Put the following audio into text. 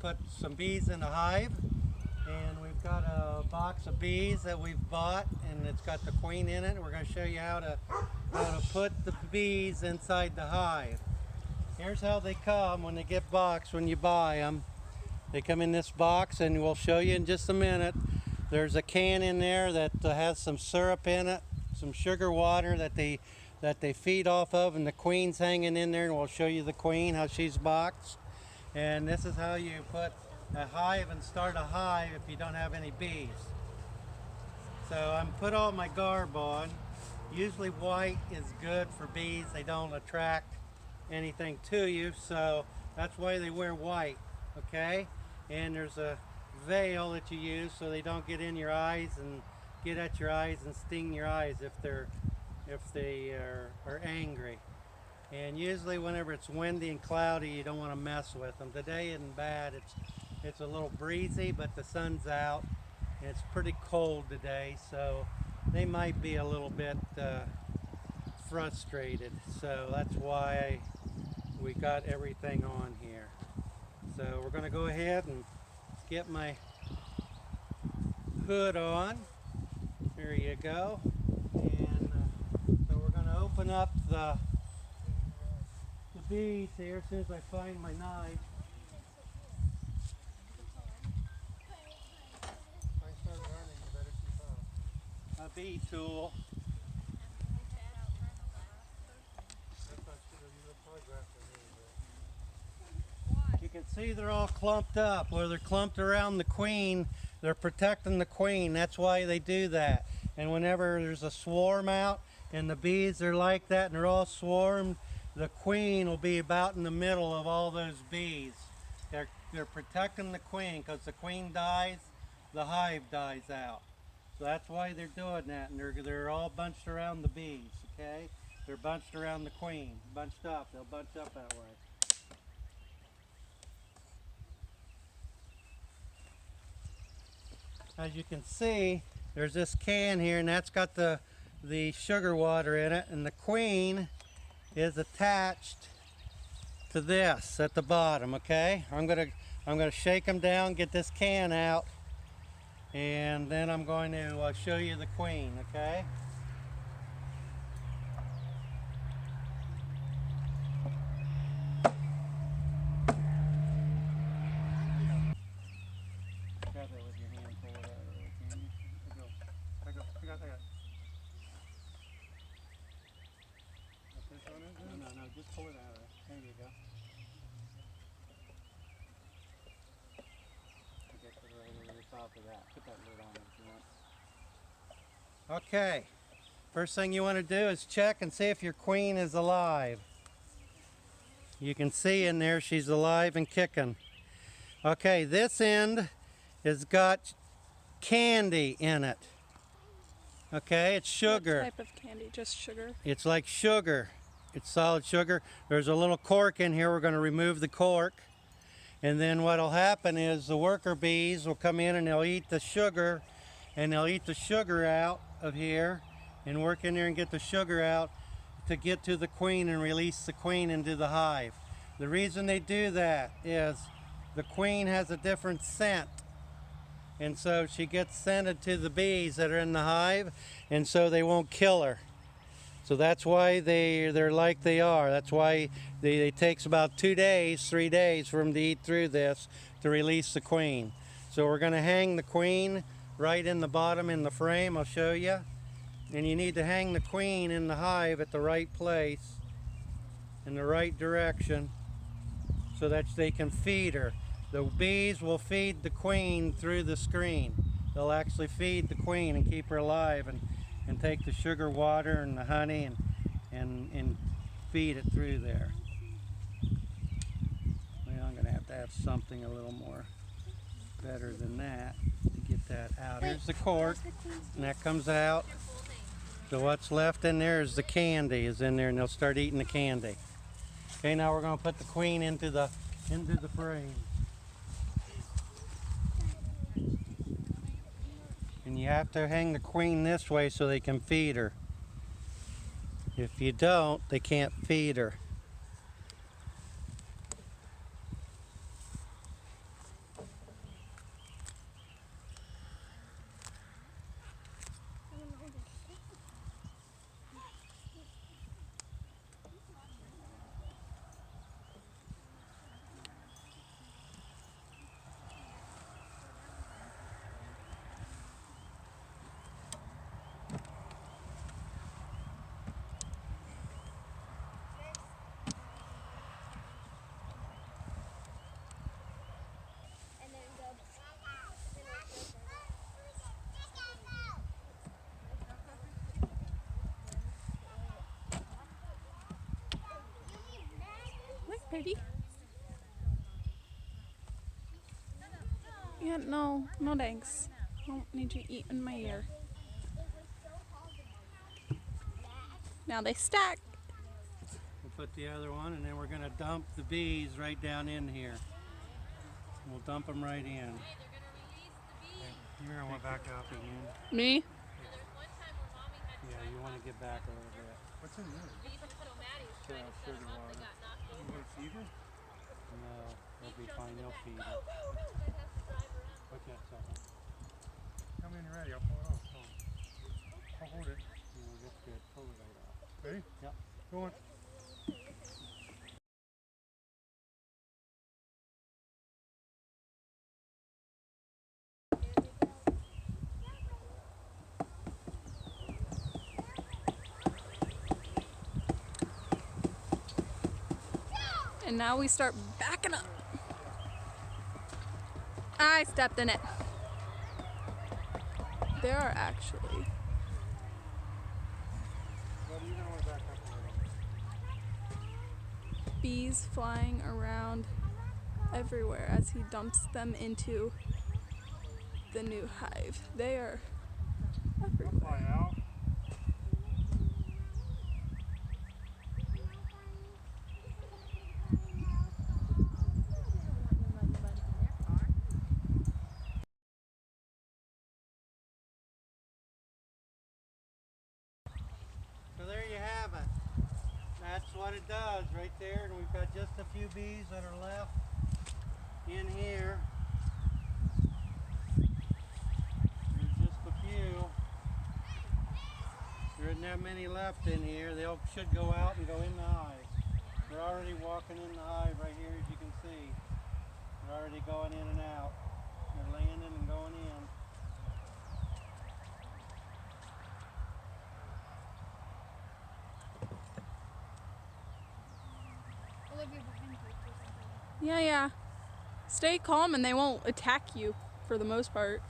put some bees in a hive, and we've got a box of bees that we've bought, and it's got the queen in it. We're going to show you how to put the bees inside the hive. Here's how they come when they get boxed when you buy them. They come in this box, and we'll show you in just a minute. There's a can in there that has some syrup in it, some sugar water that they feed off of, and the queen's hanging in there, and we'll show you the queen, how she's boxed. And this is how you put a hive and start a hive if you don't have any bees. So I'm put all my garb on. Usually white is good for bees. They don't attract anything to you, so that's why they wear white, okay? And there's a veil that you use so they don't get in your eyes and get at your eyes and sting your eyes if they are angry. And usually whenever it's windy and cloudy, you don't want to mess with them. Today isn't bad. It's a little breezy, but the sun's out and it's pretty cold today, so they might be a little bit frustrated. So that's why we got everything on here. So we're going to go ahead and get my hood on. There you go. And so we're going to open up the bees here as soon as I find my knife. If I start running, you better keep up. A bee tool. You can see they're all clumped up. Where they're clumped around the queen, they're protecting the queen. That's why they do that. And whenever there's a swarm out and the bees are like that and they're all swarmed, the queen will be about in the middle of all those bees. They're protecting the queen, because the queen dies, the hive dies out. So that's why they're doing that, and they're all bunched around the bees, okay? They're bunched around the queen, bunched up. They'll bunch up that way. As you can see, there's this can here, and that's got the sugar water in it, and the queen is attached to this at the bottom, okay? I'm gonna shake them down, get this can out, and then I'm going to show you the queen, okay? Grab that with your hand, pull it out of there, can you? I got. No, just pull it out of there. There you go. Okay, put it right over the top of that. Put that lid on if you want. Okay. First thing you want to do is check and see if your queen is alive. You can see in there she's alive and kicking. Okay, this end has got candy in it. Okay, it's sugar. What type of candy? Just sugar? It's like sugar. It's solid sugar. There's a little cork in here. We're going to remove the cork. And then what will happen is the worker bees will come in and they'll eat the sugar. And they'll eat the sugar out of here and work in there and get the sugar out to get to the queen and release the queen into the hive. The reason they do that is the queen has a different scent. And so she gets scented to the bees that are in the hive, and so they won't kill her. So that's why they're like they are. That's why it takes about 2 days, 3 days for them to eat through this to release the queen. So we're going to hang the queen right in the bottom in the frame. I'll show you. And you need to hang the queen in the hive at the right place, in the right direction, so that they can feed her. The bees will feed the queen through the screen. They'll actually feed the queen and keep her alive and take the sugar water and the honey and feed it through there. Well, I'm going to have something a little more better than that to get that out. Here's the cork, and that comes out. So what's left in there is the candy is in there, and they'll start eating the candy. Okay, now we're going to put the queen into the frame. And you have to hang the queen this way so they can feed her. If you don't, they can't feed her. pretty? Yeah, no thanks. I don't need you eating my ear. Now they stack. We'll put the other one, and then we're gonna dump the bees right down in here. We'll dump them right in. You're gonna want to back up again. Me? Yeah, you want to get back a little bit. What's in there? Sugar water. You want to feed her? No, they'll be fine. They'll feed it. What's that second? Tell me when you're ready. I'll pull it off. I'll hold it. No, that's good. Pull it right off. Ready? Yep. Go on. And now we start backing up. I stepped in it. There are actually Well, you're going to want to back up a little. bees flying around everywhere as he dumps them into the new hive. They are I'll everywhere. fly out. So there you have it. That's what it does right there, and we've got just a few bees that are left in here. There's just a few. There isn't that many left in here. They should go out and go in the hive. They're already walking in the hive right here, as you can see. They're already going in and out. They're landing and going in. Yeah. Stay calm and they won't attack you for the most part.